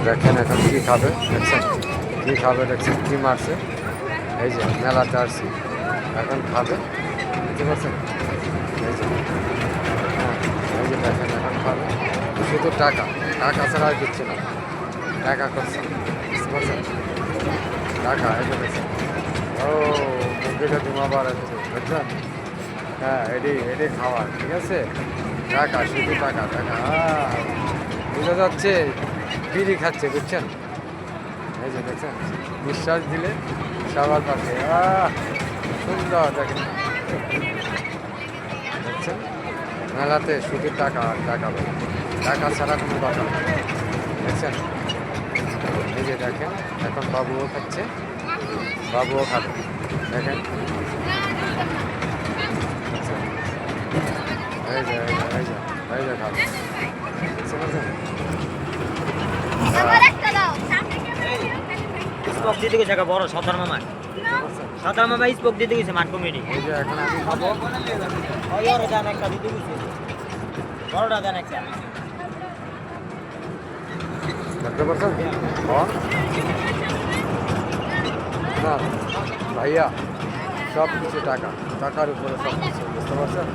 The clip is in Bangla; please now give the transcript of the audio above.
দেখেন এখন কী খাবে দেখছেন, কী খাবে দেখছেন, কী মারছে। এই যে মেলাতে আসছি, এখন খাবে, বুঝতে পারছেন। এই যে হ্যাঁ, এই যে দেখেন এখন খাবে, শুধু টাকা, টাকা ছাড়া আর কিচ্ছু না। টাকা করছে, বুঝতে পারছেন, টাকা এই যে দেখছেন। ও মুরগিটা ধুমাবার আছে বুঝছেন। হ্যাঁ এটি এটি খাওয়ার, ঠিক আছে। টাকা, শুধু টাকা টাকা, বোঝা যাচ্ছে বিড়ি খাচ্ছে বুঝছেন। এই যে দেখছেন, নিঃশ্বাস দিলে সবার পাশে সুন্দর দেখেন, দেখছেন। মেলাতে শুধু টাকা আর টাকা, টাকা ছাড়া কোনো কথা নেই, দেখছেন। এই যে দেখেন এখন বাবুও খাচ্ছে, বাবুও খাবে দেখেন। দেখছেন? এই যে এই যে এই যে এই যে খাবে, বুঝতে পারছেন। স্পোক দিতে গেছে একটা বড় সতার মামা, সতার মামা স্পোক দিতে গেছে মাঠ কমিটি। এই যে এখন আমি খাবো, ওই ওরে দেন একটা দিতে গেছে, বড়টা দেন একটা। দেখতে পাচ্ছেন না ভাইয়া, সব কিছু টাকা, টাকার উপরে সব কিছু, বুঝতে পারছেন।